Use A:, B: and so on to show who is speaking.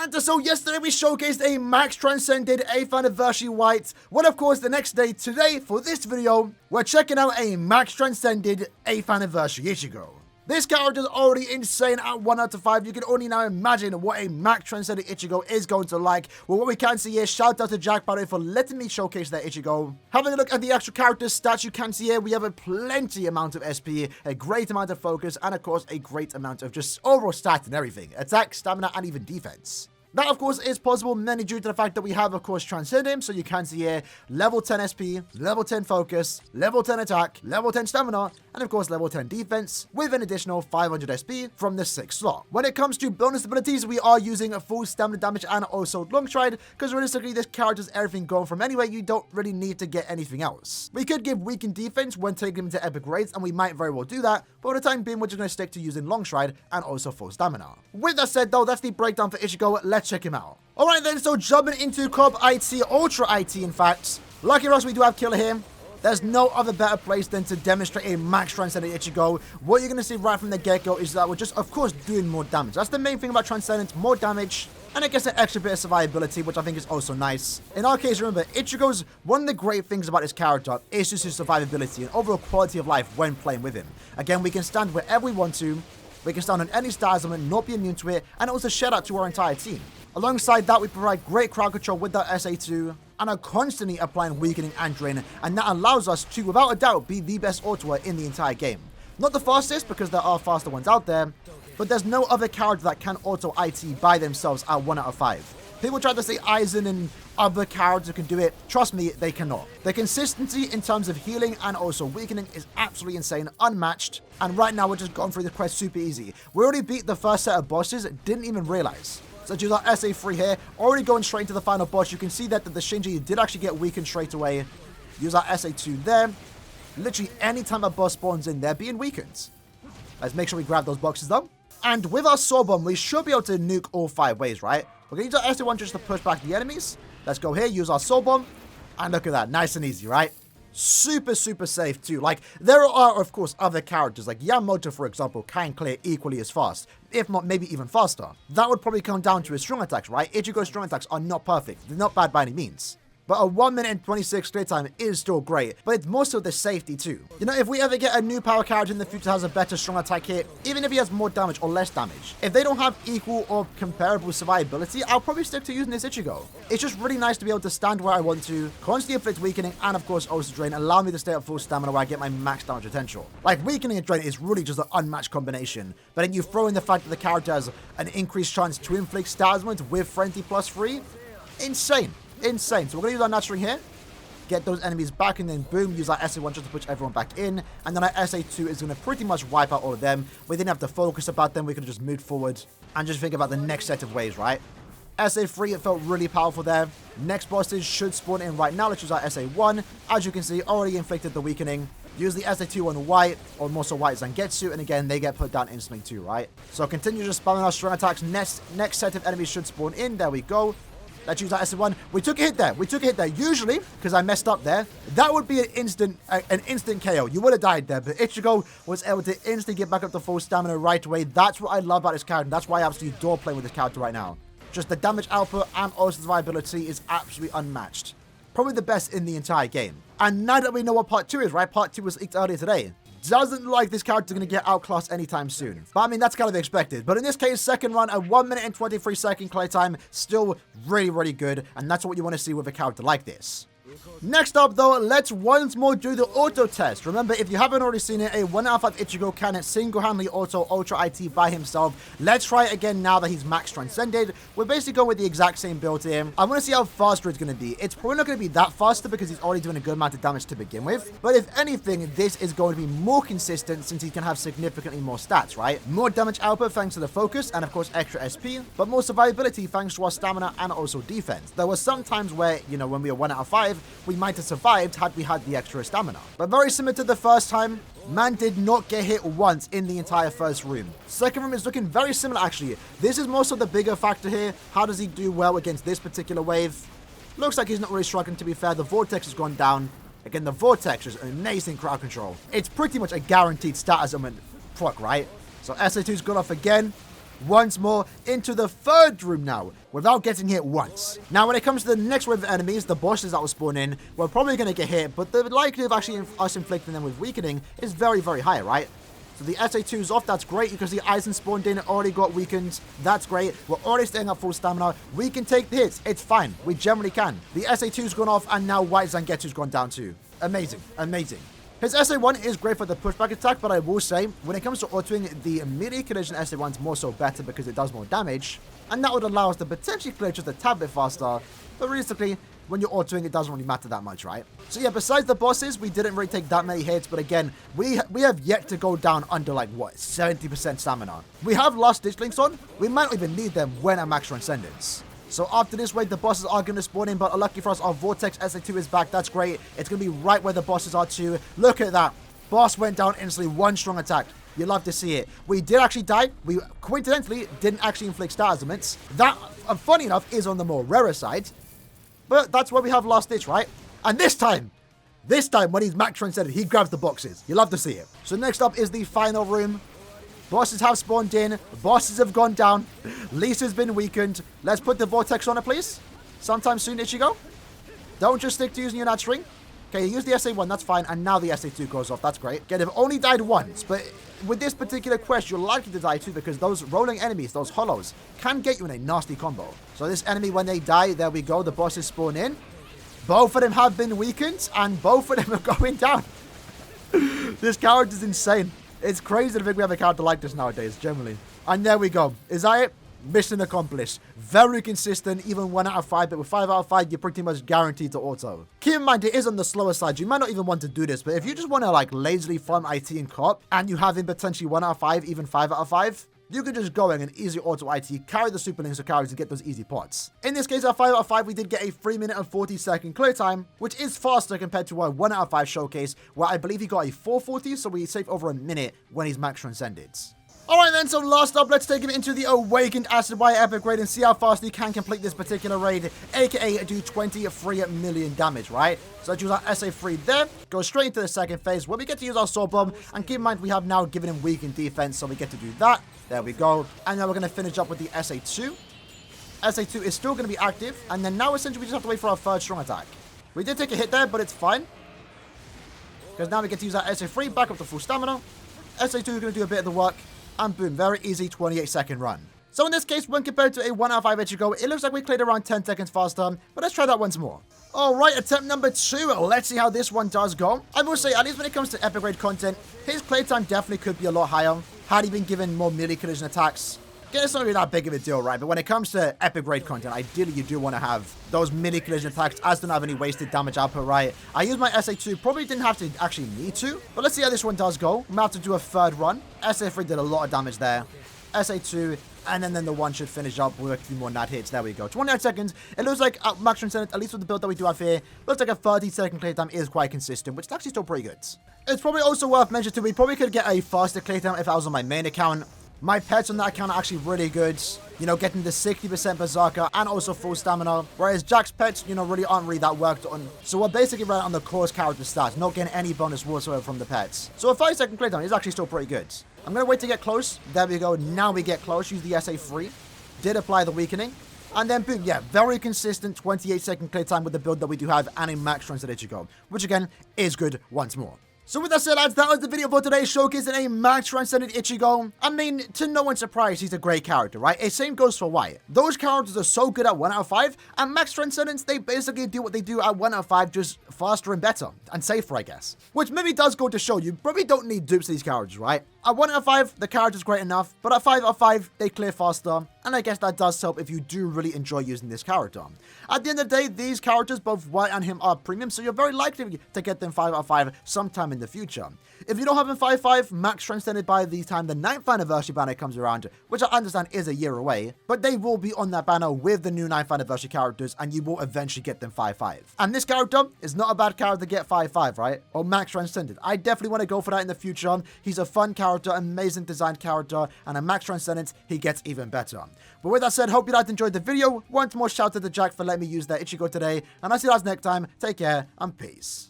A: And so yesterday we showcased a Max Transcended 8th Anniversary White. Well, of course, the next day, today, for this video, we're checking out a Max Transcended 8th Anniversary Ichigo. This character is already insane at 1 out of 5. You can only now imagine what a Max Transcended Ichigo is going to like. Well, what we can see here, shout out to Jack, by the way, for letting me showcase that Ichigo. Having a look at the actual character stats, you can see here, we have a plenty amount of SP, a great amount of focus, and of course, a great amount of just overall stats and everything. Attack, stamina, and even defense. That, of course, is possible mainly due to the fact that we have, of course, Transcendence. So you can see here, level 10 SP, level 10 focus, level 10 attack, level 10 stamina, and of course, level 10 defense, with an additional 500 SP from the 6th slot. When it comes to bonus abilities, we are using a full stamina damage and also long stride, because realistically, this character's everything going from anywhere. You don't really need to get anything else. We could give weakened defense when taking him to epic raids, and we might very well do that, but for the time being, we're just going to stick to using long stride and also full stamina. With that said, though, that's the breakdown for Ichigo. Let's check him out. Alright then, so jumping into Cobb IT, Ultra IT in fact. Lucky for us, we do have Killer here. There's no other better place than to demonstrate a Max Transcendent Ichigo. What you're going to see right from the get-go is that we're just, of course, doing more damage. That's the main thing about Transcendence, more damage, and it gets an extra bit of survivability, which I think is also nice. In our case, remember, Ichigo's, one of the great things about his character is just his survivability and overall quality of life when playing with him. Again, we can stand wherever we want to. We can stand on any star element, not be immune to it, and also shed out to our entire team. Alongside that, we provide great crowd control with that SA2, and are constantly applying weakening and drain, and that allows us to, without a doubt, be the best autoer in the entire game. Not the fastest, because there are faster ones out there, but there's no other character that can auto IT by themselves at 1 out of 5. People try to say Aizen and other characters can do it. Trust me, they cannot. The consistency in terms of healing and also weakening is absolutely insane, unmatched. And right now, we're just going through the quest super easy. We already beat the first set of bosses, didn't even realize. So use our SA3 here, already going straight into the final boss. You can see that the Shinji did actually get weakened straight away. Use our SA2 there. Literally any time a boss spawns in there, being weakened. Let's make sure we grab those boxes though. And with our Soul Bomb, we should be able to nuke all 5 ways, right? We're going to use our SA1 just to push back the enemies. Let's go here, use our Soul Bomb. And look at that, nice and easy, right? Super, super safe too. Like, there are, of course, other characters, like Yamamoto, for example, can clear equally as fast, if not maybe even faster. That would probably come down to his strong attacks, right? Ichigo's strong attacks are not perfect. They're not bad by any means. But a 1 minute and 26 clear time is still great, but it's more so the safety too. You know, if we ever get a new power character in the future that has a better strong attack hit, even if he has more damage or less damage, if they don't have equal or comparable survivability, I'll probably stick to using this Ichigo. It's just really nice to be able to stand where I want to, constantly inflict weakening, and of course also drain, allow me to stay at full stamina where I get my max damage potential. Like, weakening and drain is really just an unmatched combination, but then you throw in the fact that the character has an increased chance to inflict stats with Frenzy +3, insane. Insane. So we're going to use our nurturing here, get those enemies back, and then boom, use our SA1 just to push everyone back in, and then our SA2 is going to pretty much wipe out all of them. We didn't have to focus about them, we could have just moved forward and just think about the next set of ways, right? SA3, it felt really powerful there. Next bosses should spawn in right now. Let's use our SA1. As you can see, already inflicted the weakening. Use the SA2 on white, or more so white Zangetsu, and again, they get put down instantly too, right? So continue just spamming our strong attacks. Next set of enemies should spawn in. There we go. Let's use our SA1. We took a hit there. We took a hit there. Usually, because I messed up there, that would be an instant KO. You would have died there, but Ichigo was able to instantly get back up to full stamina right away. That's what I love about this character. That's why I absolutely adore playing with this character right now. Just the damage output and also survivability is absolutely unmatched. Probably the best in the entire game. And now that we know what part 2 is, right? Part 2 was leaked earlier today. Doesn't look like this character is going to get outclassed anytime soon. But I mean, that's kind of expected. But in this case, second run, a 1 minute and 23 second play time, still really, really good. And that's what you want to see with a character like this. Next up though, let's once more do the auto test. Remember, if you haven't already seen it, a 1 out of 5 Ichigo can single-handedly auto Ultra IT by himself. Let's try it again now that he's Max Transcended. We're basically going with the exact same build here. I want to see how faster it's going to be. It's probably not going to be that faster because he's already doing a good amount of damage to begin with. But if anything, this is going to be more consistent since he can have significantly more stats, right? More damage output thanks to the focus and of course extra SP, but more survivability thanks to our stamina and also defense. There were some times where, you know, when we were 1 out of 5, we might have survived had we had the extra stamina. But very similar to the first time, man did not get hit once in the entire first room. Second room is looking very similar actually. This is most of the bigger factor here. How does he do well against this particular wave? Looks like he's not really struggling, to be fair. The Vortex has gone down. Again, the Vortex is amazing crowd control. It's pretty much a guaranteed stat as a proc, right? So SA2's gone off again. once more into the third room now, without getting hit once. Now, when it comes to the next wave of enemies, the bosses that will spawn in, we're probably going to get hit, but the likelihood of actually us inflicting them with weakening is very, very high, right? So the SA2 is off. That's great. You can see Eisen spawned in, already got weakened. That's great. We're already staying at full stamina. We can take the hits. It's fine. We generally can. The SA2's gone off, and now White Zangetsu's gone down too. Amazing. Amazing. His SA1 is great for the pushback attack, but I will say, when it comes to autoing, the melee collision SA1 is more so better because it does more damage, and that would allow us to potentially clear just a tad bit faster, but realistically, when you're autoing, it doesn't really matter that much, right? So yeah, besides the bosses, we didn't really take that many hits, but again, we have yet to go down under, like, what, 70% stamina. We have last ditch links on. We might not even need them when at max transcendence. So after this wave, the bosses are going to spawn in, but lucky for us, our Vortex SA2 is back. That's great. It's going to be right where the bosses are too. Look at that. Boss went down instantly. One strong attack. You love to see it. We did actually die. We coincidentally didn't actually inflict stat elements. That, funny enough, is on the more rarer side. But that's where we have last ditch, right? And this time when he's max transcended, he grabs the boxes. You love to see it. So next up is the final room. Bosses have spawned in. Bosses have gone down. Lisa's been weakened. Let's put the Vortex on her, please. Sometime soon, Ichigo. Don't just stick to using your nat string. Okay, you use the SA1, that's fine. And now the SA2 goes off. That's great. Okay, they've only died once. But with this particular quest, you're likely to die too because those rolling enemies, those hollows, can get you in a nasty combo. So this enemy, when they die, there we go. The bosses spawn in. Both of them have been weakened. And both of them are going down. This character's insane. It's crazy to think we have a character like this nowadays, generally. And there we go. Is that it? Mission accomplished. Very consistent, even 1 out of 5, but with 5 out of 5, you're pretty much guaranteed to auto. Keep in mind, it is on the slower side. You might not even want to do this, but if you just want to, like, lazily farm IT and cop, and you have in potentially 1 out of 5, even 5 out of 5, you can just go in and easy auto IT, carry the super links or carries to get those easy pots. In this case, at 5 out of 5, we did get a 3 minute and 40 second clear time, which is faster compared to our 1 out of 5 showcase, where I believe he got a 440, so we saved over a minute when he's max transcended. Alright then, so last up, let's take him into the Awakened Acid Wire Epic Raid and see how fast he can complete this particular raid, aka do 23 million damage, right? So let's use our SA3 there, go straight into the second phase where we get to use our Sword Bomb, and keep in mind we have now given him weakened defense, so we get to do that. There we go. And now we're going to finish up with the SA2. SA2 is still going to be active, and then now essentially we just have to wait for our third strong attack. We did take a hit there, but it's fine. Because now we get to use our SA3 back up to full stamina. SA2 is going to do a bit of the work. And boom, very easy 28-second run. So in this case, when compared to a 1 out of 5 Ichigo, it looks like we cleared around 10 seconds faster, but let's try that once more. Alright, attempt number 2. Let's see how this one does go. I will say, at least when it comes to epic raid content, his clear time definitely could be a lot higher, had he been given more melee collision attacks. Again, it's not really that big of a deal, right? But when it comes to epic raid content, ideally you do want to have those melee collision attacks as don't have any wasted damage output, right? I used my SA2, probably didn't have to actually need to, but let's see how this one does go. I'm about to do a third run. SA3 did a lot of damage there. SA2, and then the one should finish up with a few more nat hits. There we go. 29 seconds. It looks like at max transcendence, at least with the build that we do have here, looks like a 30-second clear time is quite consistent, which is actually still pretty good. It's probably also worth mentioning too, we probably could get a faster clear time if I was on my main account. My pets on that account are actually really good, you know, getting the 60% Berserker and also full stamina, whereas Jack's pets, you know, really aren't really that worked on. So we're basically right on the course character stats, not getting any bonus whatsoever from the pets. So a 30-second clear time is actually still pretty good. I'm going to wait to get close. There we go. Now we get close. Use the SA3. Did apply the weakening. And then boom, yeah, very consistent 28-second clear time with the build that we do have and a max transcended Ichigo, which again is good once more. So with that said, lads, that was the video for today's showcase in a max transcended Ichigo. I mean, to no one's surprise, he's a great character, right? The same goes for White. Those characters are so good at 1 out of 5, and max transcendence, they basically do what they do at 1 out of 5, just faster and better, and safer, I guess. Which maybe does go to show you probably don't need dupes to these characters, right? At 1 out of 5, the character's great enough, but at 5 out of 5, they clear faster, and I guess that does help if you do really enjoy using this character. At the end of the day, these characters, both White and him, are premium, so you're very likely to get them 5 out of 5 sometime in the future. If you don't have them 5/5, max transcended by the time the 9th anniversary banner comes around, which I understand is a year away, but they will be on that banner with the new 9th anniversary characters, and you will eventually get them 5/5. And this character is not a bad character to get 5/5, right? Or max transcended. I definitely want to go for that in the future. He's a fun character, amazing designed character, and a max transcendence, he gets even better. But with that said, hope you guys enjoyed the video. Once more, shout out to Jack for letting me use that Ichigo today, and I'll see you guys next time. Take care, and peace.